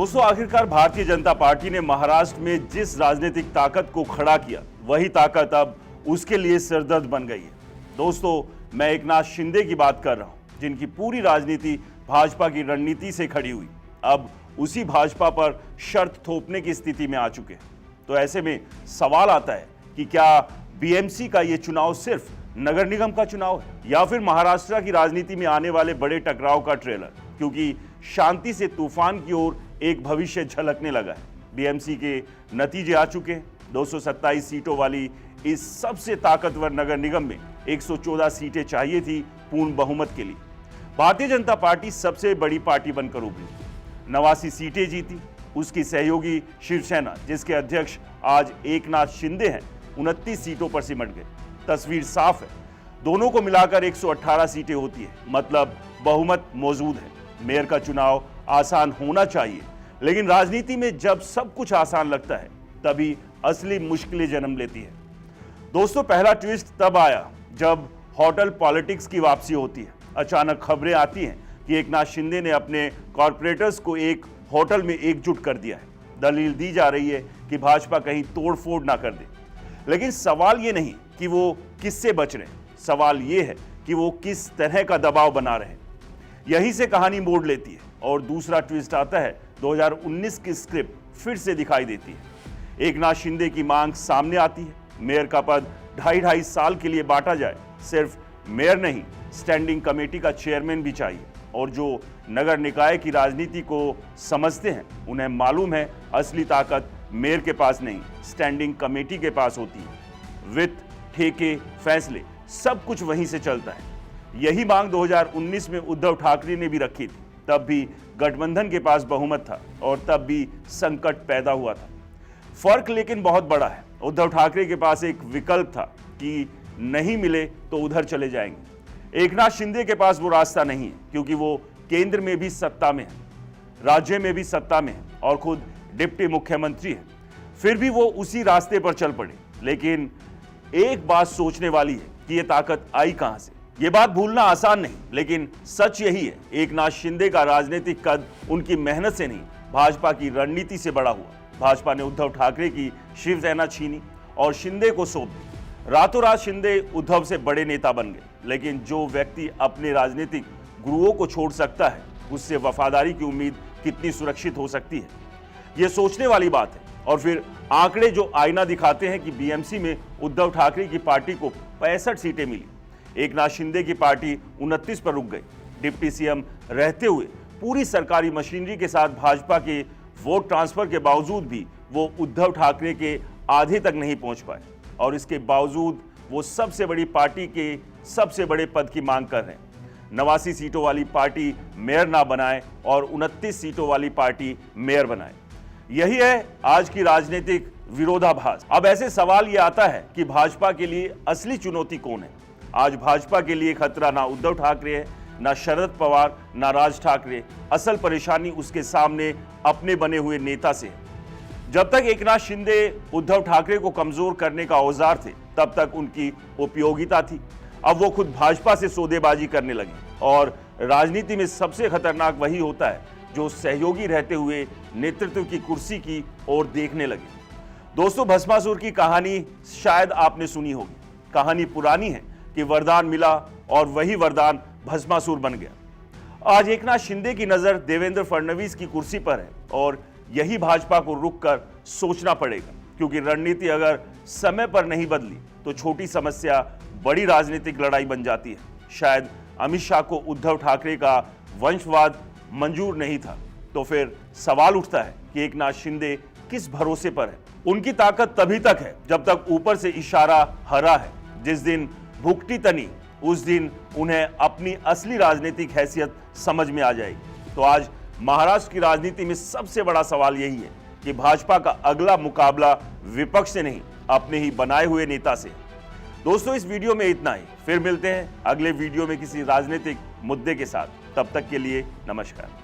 दोस्तों, आखिरकार भारतीय जनता पार्टी ने महाराष्ट्र में जिस राजनीतिक ताकत को खड़ा किया, वही ताकत अब उसके लिए सिरदर्द बन गई है। दोस्तों, मैं एकनाथ शिंदे की बात कर रहा हूं, जिनकी पूरी राजनीति भाजपा की रणनीति से खड़ी हुई अब उसी भाजपा पर शर्त थोपने की स्थिति में आ चुके हैं। तो ऐसे में सवाल आता है कि क्या बीएमसी का ये चुनाव सिर्फ नगर निगम का चुनाव है या फिर महाराष्ट्र की राजनीति में आने वाले बड़े टकराव का ट्रेलर, क्योंकि शांति से तूफान की ओर एक भविष्य झलकने लगा है। बीएमसी के नतीजे आ चुके हैं। 227 सीटों वाली इस सबसे ताकतवर नगर निगम में 114 सीटें चाहिए थी पूर्ण बहुमत के लिए। भारतीय जनता पार्टी सबसे बड़ी पार्टी बनकर उभरी, 89 सीटें जीती। उसकी सहयोगी शिवसेना, जिसके अध्यक्ष आज एकनाथ शिंदे हैं, 29 सीटों पर सिमट गए। तस्वीर साफ है, दोनों को मिलाकर 118 सीटें होती है, मतलब बहुमत मौजूद है। मेयर का चुनाव आसान होना चाहिए, लेकिन राजनीति में जब सब कुछ आसान लगता है तभी असली मुश्किलें जन्म लेती है। दोस्तों, पहला ट्विस्ट तब आया जब होटल पॉलिटिक्स की वापसी होती है। अचानक खबरें आती हैं कि एकनाथ शिंदे ने अपने कॉर्पोरेटर्स को एक होटल में एकजुट कर दिया है। दलील दी जा रही है कि भाजपा कहीं तोड़फोड़ ना कर दे। लेकिन सवाल ये नहीं कि वो किससे बच रहे हैं, सवाल ये है कि वो किस तरह का दबाव बना रहे हैं। यहीं से कहानी मोड़ लेती है और दूसरा ट्विस्ट आता है। 2019 की स्क्रिप्ट फिर से दिखाई देती है। एकनाथ शिंदे की मांग सामने आती है, मेयर का पद 2.5 साल के लिए बांटा जाए। सिर्फ मेयर नहीं, स्टैंडिंग कमेटी का चेयरमैन भी चाहिए। और जो नगर निकाय की राजनीति को समझते हैं, उन्हें मालूम है असली ताकत मेयर के पास नहीं, स्टैंडिंग कमेटी के पास होती है। वित्त, ठेके, फैसले, सब कुछ वहीं से चलता है। यही मांग 2019 में उद्धव ठाकरे ने भी रखी थी। तब भी गठबंधन के पास बहुमत था और तब भी संकट पैदा हुआ था। फर्क लेकिन बहुत बड़ा है। उद्धव ठाकरे के पास एक विकल्प था कि नहीं मिले तो उधर चले जाएंगे। एकनाथ शिंदे के पास वो रास्ता नहीं है, क्योंकि वो केंद्र में भी सत्ता में है, राज्य में भी सत्ता में है और खुद डिप्टी मुख्यमंत्री है। फिर भी वो उसी रास्ते पर चल पड़े। लेकिन एक बात सोचने वाली है कि ये ताकत आई कहां से। ये बात भूलना आसान नहीं, लेकिन सच यही है, एकनाथ शिंदे का राजनीतिक कद उनकी मेहनत से नहीं, भाजपा की रणनीति से बड़ा हुआ। भाजपा ने उद्धव ठाकरे की शिवसेना छीनी और शिंदे को सौंप दी। रातों रात शिंदे उद्धव से बड़े नेता बन गए। लेकिन जो व्यक्ति अपने राजनीतिक गुरुओं को छोड़ सकता है, उससे वफादारी की उम्मीद कितनी सुरक्षित हो सकती है, यह सोचने वाली बात है। और फिर आंकड़े जो आईना दिखाते हैं कि बीएमसी में उद्धव ठाकरे की पार्टी को 65 सीटें मिली, एकनाथ शिंदे की पार्टी 29 पर रुक गई। डिप्टी सीएम रहते हुए पूरी सरकारी मशीनरी के साथ भाजपा के वोट ट्रांसफर के बावजूद भी वो उद्धव ठाकरे के आधे तक नहीं पहुंच पाए। और इसके बावजूद वो सबसे बड़ी पार्टी के सबसे बड़े पद की मांग कर रहे हैं। 89 सीटों वाली पार्टी मेयर ना बनाए और 29 सीटों वाली पार्टी मेयर बनाए। यही है आज की राजनीतिक विरोधाभास। अब ऐसे सवाल ये आता है कि भाजपा के लिए असली चुनौती कौन है। आज भाजपा के लिए खतरा ना उद्धव ठाकरे है, ना शरद पवार, ना राज ठाकरे। असल परेशानी उसके सामने अपने बने हुए नेता से है। जब तक एकनाथ शिंदे उद्धव ठाकरे को कमजोर करने का औजार थे, तब तक उनकी उपयोगिता थी। अब वो खुद भाजपा से सौदेबाजी करने लगे। और राजनीति में सबसे खतरनाक वही होता है जो सहयोगी रहते हुए नेतृत्व की कुर्सी की ओर देखने लगे। दोस्तों, भस्मासुर की कहानी शायद आपने सुनी होगी। कहानी पुरानी है कि वरदान मिला और वही वरदान भस्मासुर बन गया। आज एकनाथ शिंदे की नजर देवेंद्र फडणवीस की कुर्सी पर है और यही भाजपा को रुक कर सोचना पड़ेगा, क्योंकि रणनीति अगर समय पर नहीं बदली तो छोटी समस्या बड़ी राजनीतिक लड़ाई बन जाती है। शायद अमित शाह को उद्धव ठाकरे का वंशवाद मंजूर नहीं था, तो फिर सवाल उठता है कि एकनाथ शिंदे किस भरोसे पर है। उनकी ताकत तभी तक है जब तक ऊपर से इशारा हरा है। जिस दिन भुगटी तनी, उस दिन उन्हें अपनी असली राजनीतिक हैसियत समझ में आ जाएगी। तो आज महाराष्ट्र की राजनीति में सबसे बड़ा सवाल यही है कि भाजपा का अगला मुकाबला विपक्ष से नहीं, अपने ही बनाए हुए नेता से। दोस्तों, इस वीडियो में इतना ही। फिर मिलते हैं अगले वीडियो में किसी राजनीतिक मुद्दे के साथ। तब तक के लिए नमस्कार।